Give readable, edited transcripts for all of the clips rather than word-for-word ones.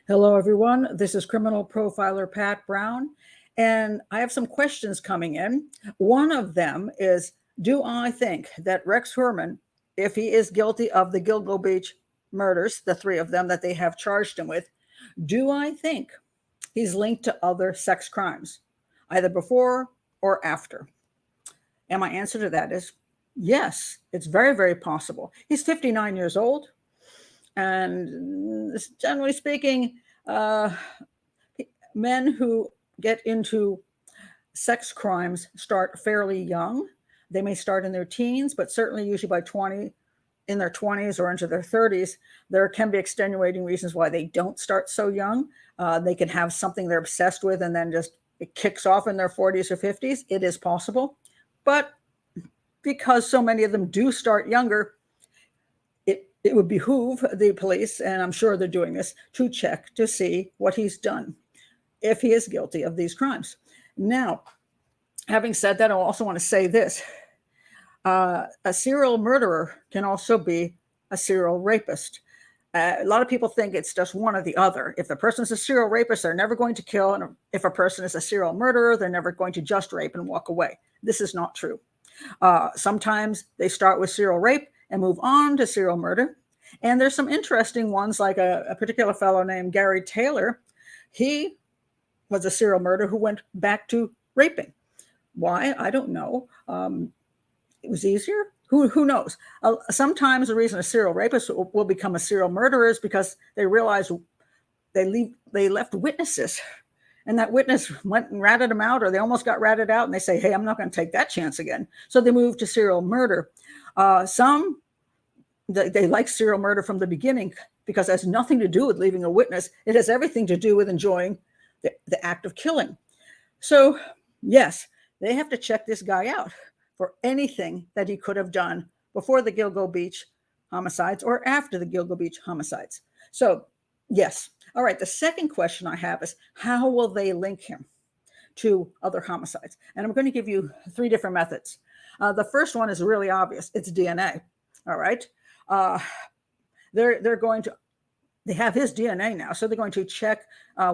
Hello, everyone. This is criminal profiler Pat Brown, and I have some questions coming in. One of them is, do I think that Rex Heuermann, if he is guilty of the Gilgo Beach murders, the three of them that they have charged him with, do I think he's linked to other sex crimes, either before or after? And my answer to that is yes, it's very, very possible. He's 59 years old. And generally speaking, uh, men who get into sex crimes start fairly young. They may start in their teens, but certainly usually by 20, in their 20s or into their 30s, there can be extenuating reasons why they don't start so young. They can have something they're obsessed with and then just it kicks off in their 40s or 50s. It is possible. But because so many of them do start younger, it would behoove the police, and I'm sure they're doing this, to check to see what he's done if he is guilty of these crimes. Now, having said that, I also want to say this. A serial murderer can also be a serial rapist. A lot of people think it's just one or the other. If the person is a serial rapist, they're never going to kill. And if a person is a serial murderer, they're never going to just rape and walk away. This is not true. Sometimes they start with serial rape and move on to serial murder. And there's some interesting ones, like a particular fellow named Gary Taylor. He was a serial murderer who went back to raping. Why? I don't know. It was easier. Who knows? Sometimes the reason a serial rapist will become a serial murderer is because they realize they left witnesses. And that witness went and ratted them out, or they almost got ratted out, and they say, hey, I'm not going to take that chance again. So they move to serial murder. Some, they like serial murder from the beginning because it has nothing to do with leaving a witness. It has everything to do with enjoying the act of killing. So, yes, they have to check this guy out for anything that he could have done before the Gilgo Beach homicides or after the Gilgo Beach homicides. So, yes. All right, the second question I have is, how will they link him to other homicides? And I'm going to give you three different methods. The first one is really obvious. It's DNA. All right. They're going to, they have his DNA now. So they're going to check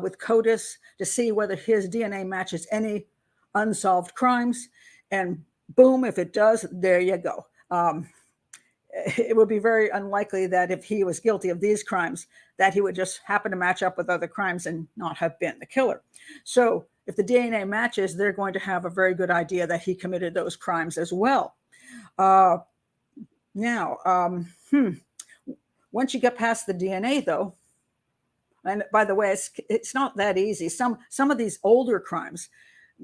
with CODIS to see whether his DNA matches any unsolved crimes. And boom, if it does, there you go. It would be very unlikely that if he was guilty of these crimes, that he would just happen to match up with other crimes and not have been the killer. So if the DNA matches, they're going to have a very good idea that he committed those crimes as well. Once you get past the DNA, though, and by the way, it's not that easy. Some of these older crimes,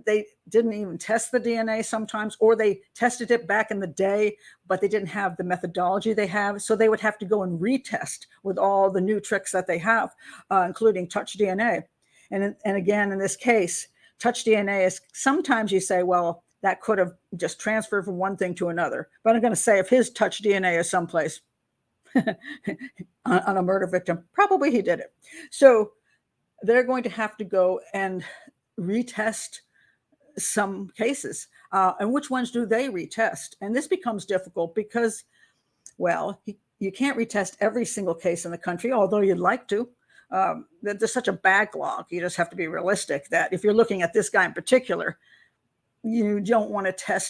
they didn't even test the DNA sometimes, or they tested it back in the day, but they didn't have the methodology they have. So they would have to go and retest with all the new tricks that they have, including touch DNA. And again, in this case, touch DNA is sometimes you say, well, that could have just transferred from one thing to another. But I'm going to say if his touch DNA is someplace on a murder victim, probably he did it. So they're going to have to go and retest some cases. And which ones do they retest? And this becomes difficult because, well, you can't retest every single case in the country, although you'd like to. There's such a backlog. You just have to be realistic that if you're looking at this guy in particular, you don't want to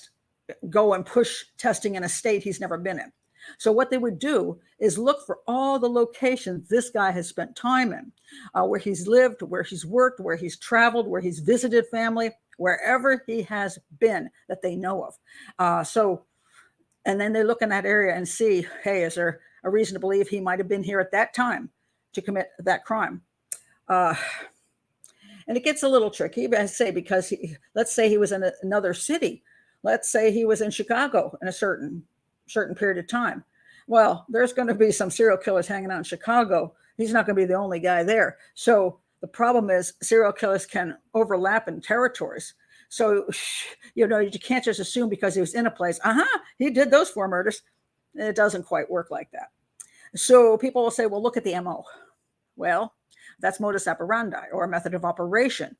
go and push testing in a state he's never been in. So what they would do is look for all the locations this guy has spent time in, where he's lived, where he's worked, where he's traveled, where he's visited family, wherever he has been that they know of. And then they look in that area and see, hey, is there a reason to believe he might have been here at that time to commit that crime? And it gets a little tricky, but I say, because let's say he was in another city. Let's say he was in Chicago in a certain period of time. Well, there's going to be some serial killers hanging out in Chicago. He's not going to be the only guy there. So the problem is serial killers can overlap in territories. So, you can't just assume because he was in a place, he did those 4 murders. It doesn't quite work like that. So people will say, well, look at the MO. Well, that's modus operandi, or a method of operation.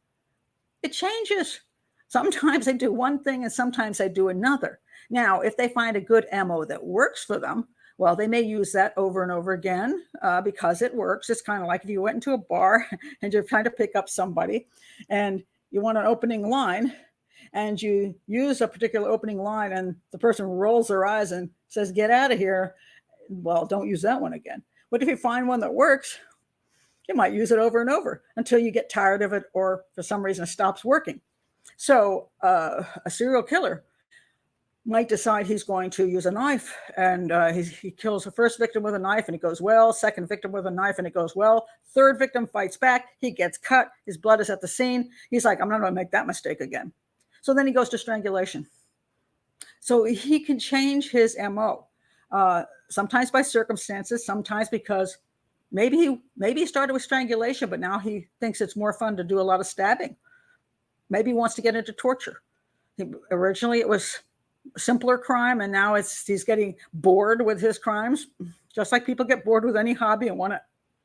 It changes. Sometimes they do one thing and sometimes they do another. Now, if they find a good MO that works for them, Well, they may use that over and over again because it works. It's kind of like if you went into a bar and you're trying to pick up somebody and you want an opening line and you use a particular opening line and the person rolls their eyes and says, "Get out of here." Well, don't use that one again. But if you find one that works, you might use it over and over until you get tired of it or for some reason it stops working. So a serial killer might decide he's going to use a knife and he kills the first victim with a knife and it goes well, second victim with a knife and it goes well, third victim fights back, he gets cut, his blood is at the scene. He's like, I'm not going to make that mistake again. So then he goes to strangulation. So he can change his MO, sometimes by circumstances, sometimes because maybe he started with strangulation, but now he thinks it's more fun to do a lot of stabbing. Maybe he wants to get into torture. Originally, it was simpler crime, and now he's getting bored with his crimes, just like people get bored with any hobby and want to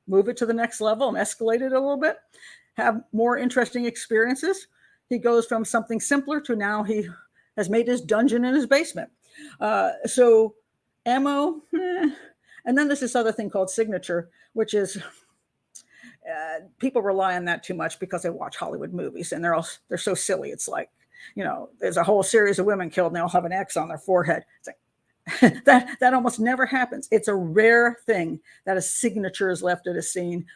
move it to the next level and escalate it a little bit, have more interesting experiences. He goes from something simpler to now he has made his dungeon in his basement. So ammo, and then there's this other thing called signature, which is people rely on that too much because they watch Hollywood movies and they're so silly. It's like, there's a whole series of women killed and they all have an X on their forehead. It's like, that almost never happens. It's a rare thing that a signature is left at a scene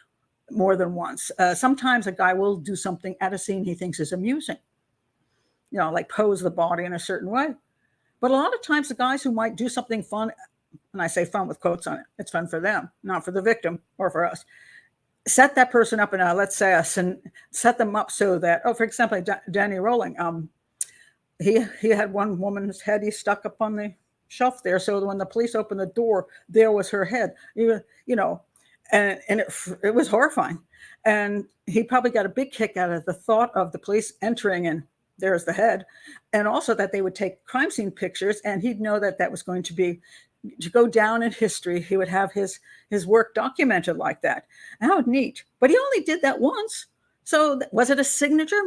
more than once. Sometimes a guy will do something at a scene he thinks is amusing, like pose the body in a certain way. But a lot of times the guys who might do something fun, and I say fun with quotes on it, it's fun for them, not for the victim or for us, set that person up in let's say set them up so that, for example, Danny Rolling, he had one woman's head he stuck up on the shelf there, so when the police opened the door, there was her head, and it was horrifying. And he probably got a big kick out of the thought of the police entering and there's the head, and also that they would take crime scene pictures, and he'd know that was going to go down in history. He would have his work documented like that. How neat. But he only did that once. So was it a signature?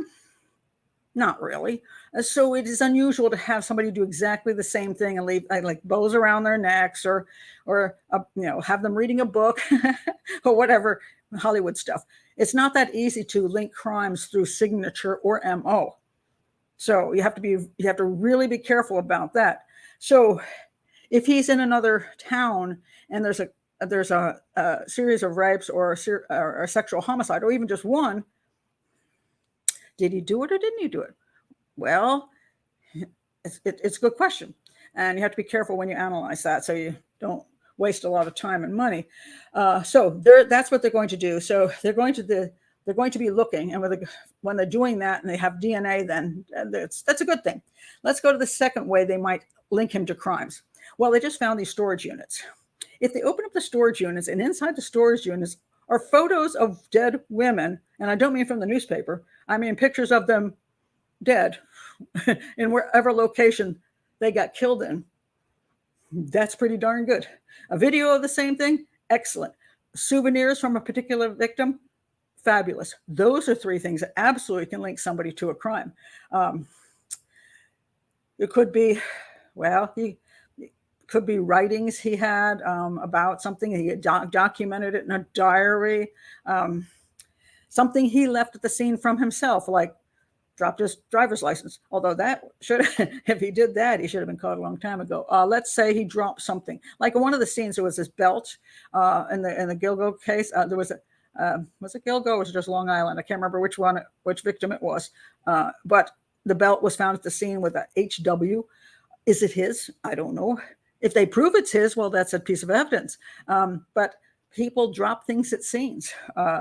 Not really. So it is unusual to have somebody do exactly the same thing and leave like bows around their necks or have them reading a book or whatever, Hollywood stuff. It's not that easy to link crimes through signature or MO. So you have to really be careful about that. So if he's in another town and there's a series of rapes or a sexual homicide, or even just one, did he do it or didn't he do it? Well, it's a good question, and you have to be careful when you analyze that so you don't waste a lot of time and money. So that's what they're going to do. So they're going to be looking, and when they're doing that and they have DNA, then that's a good thing. Let's go to the second way they might link him to crimes. Well, they just found these storage units. If they open up the storage units and inside the storage units are photos of dead women, and I don't mean from the newspaper, I mean pictures of them dead in wherever location they got killed in, that's pretty darn good. A video of the same thing, excellent. Souvenirs from a particular victim, fabulous. Those are three things that absolutely can link somebody to a crime. It could be, could be writings he had about something. He had documented it in a diary. Something he left at the scene from himself, like dropped his driver's license. Although that if he did that, he should have been caught a long time ago. Let's say he dropped something. Like in one of the scenes, there was this belt in the Gilgo case. There was it Gilgo or was it just Long Island? I can't remember which victim it was. But the belt was found at the scene with a HW. Is it his? I don't know. If they prove it's his, well, that's a piece of evidence. But people drop things at scenes,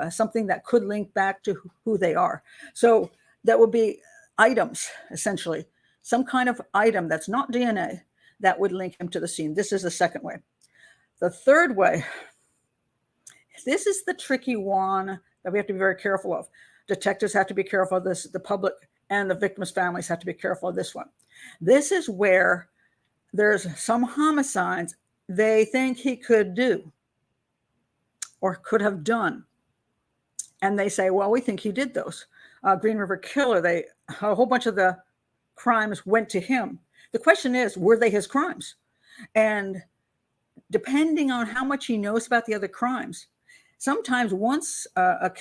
something that could link back to who they are. So that would be items, essentially, some kind of item that's not DNA that would link him to the scene. This is the second way. The third way, this is the tricky one that we have to be very careful of. Detectives have to be careful of this. The public and the victims' families have to be careful of this one. This is where there's some homicides they think he could do or could have done. And they say, well, we think he did those. Green River Killer, a whole bunch of the crimes went to him. The question is, were they his crimes? And depending on how much he knows about the other crimes. Sometimes once a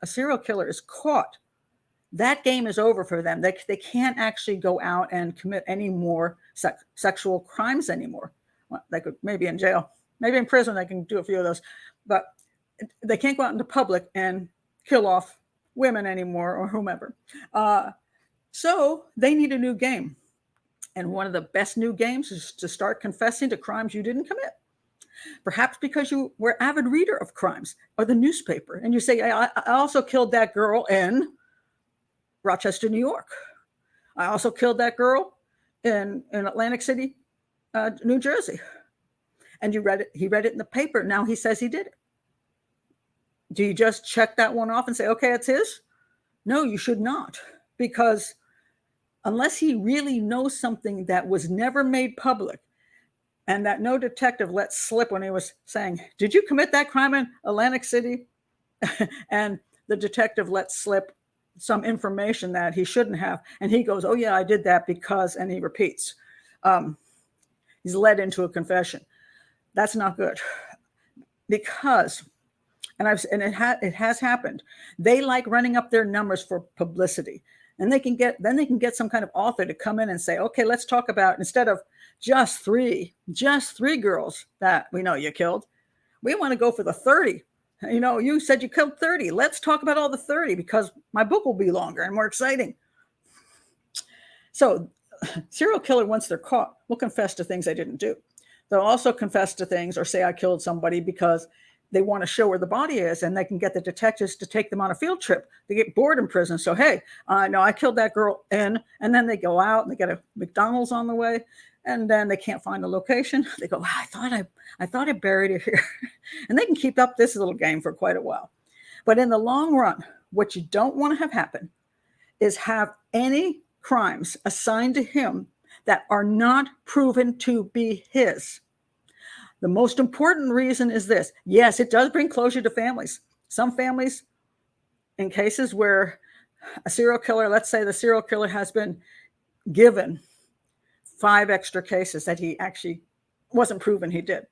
serial killer is caught, that game is over for them. They can't actually go out and commit any more sexual crimes anymore. Well, they could maybe in jail, maybe in prison, they can do a few of those, but they can't go out into public and kill off women anymore or whomever. So they need a new game. And one of the best new games is to start confessing to crimes you didn't commit. Perhaps because you were an avid reader of crimes or the newspaper. And you say, I also killed that girl in Rochester, New York. I also killed that girl in Atlantic City, New Jersey. And he read it in the paper. Now he says he did it. Do you just check that one off and say, okay, it's his? No, you should not. Because unless he really knows something that was never made public and that no detective let slip when he was saying, did you commit that crime in Atlantic City? And the detective let slip some information that he shouldn't have. And he goes, oh yeah, I did that because, and he repeats. He's led into a confession. That's not good. Because, it has happened. They like running up their numbers for publicity. And they can get some kind of author to come in and say, okay, let's talk about, instead of just three girls that we know you killed, we want to go for the 30. You know, you said you killed 30. Let's talk about all the 30 because my book will be longer and more exciting. So serial killer, once they're caught, will confess to things they didn't do. They'll also confess to things or say, I killed somebody because they want to show where the body is, and they can get the detectives to take them on a field trip. They get bored in prison. So, hey, no, I killed that girl and then they go out and they get a McDonald's on the way, and then they can't find the location. They go, I thought I buried it here. And they can keep up this little game for quite a while. But in the long run, what you don't want to have happen is have any crimes assigned to him that are not proven to be his. The most important reason is this. Yes, it does bring closure to families. Some families, in cases where a serial killer, let's say the serial killer has been given 5 extra cases that he actually wasn't proven he did.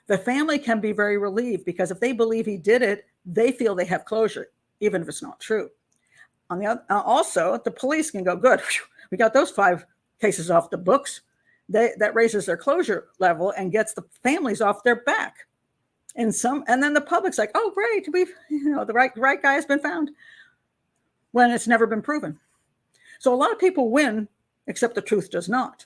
The family can be very relieved because if they believe he did it, they feel they have closure, even if it's not true. On the other, also, the police can go, good, we got those 5 cases off the books. That raises their closure level and gets the families off their back. And then the public's like, oh, great, the right guy has been found, when it's never been proven. So a lot of people win, except the truth does not.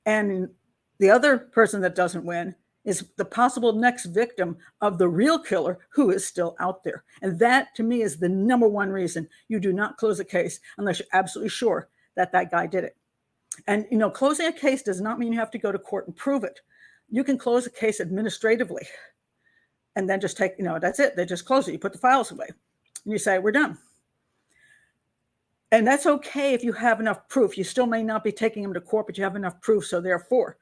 And the other person that doesn't win is the possible next victim of the real killer who is still out there. And that, to me, is the number one reason you do not close a case unless you're absolutely sure that guy did it. And, closing a case does not mean you have to go to court and prove it. You can close a case administratively and then just take, that's it. They just close it. You put the files away and you say, we're done. And that's okay if you have enough proof. You still may not be taking them to court, but you have enough proof. So therefore,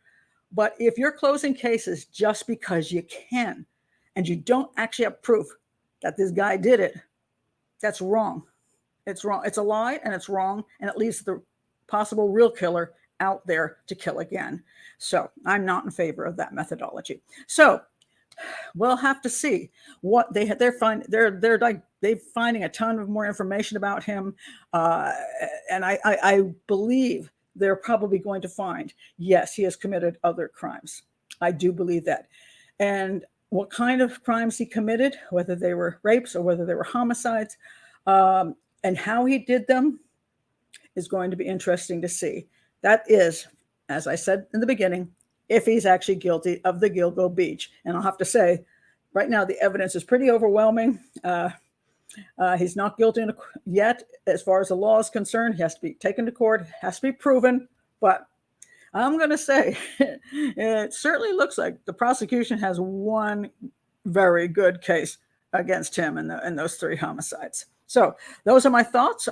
but if you're closing cases just because you can, and you don't actually have proof that this guy did it, that's wrong. It's wrong. It's a lie and it's wrong. And it leaves the possible real killer out there to kill again. So I'm not in favor of that methodology. So we'll have to see what they're finding a ton of more information about him. And I believe they're probably going to find, yes, he has committed other crimes. I do believe that. And what kind of crimes he committed, whether they were rapes or whether they were homicides, and how he did them, is going to be interesting to see. That is, as I said in the beginning, if he's actually guilty of the Gilgo Beach. And I'll have to say, right now, the evidence is pretty overwhelming. He's not guilty yet, as far as the law is concerned. He has to be taken to court, has to be proven. But I'm going to say, it certainly looks like the prosecution has one very good case against him in those 3 homicides. So those are my thoughts.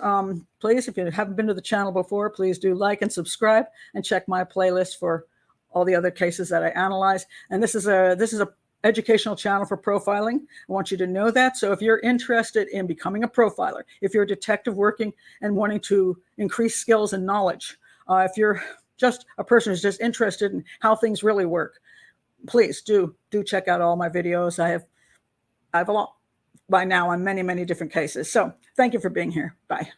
Please, if you haven't been to the channel before, please do like and subscribe and check my playlist for all the other cases that I analyze. And this is a educational channel for profiling. I want you to know that. So if you're interested in becoming a profiler, if you're a detective working and wanting to increase skills and knowledge, if you're just a person who's just interested in how things really work, please do check out all my videos. I have a lot by now on many different cases. So thank you for being here. Bye.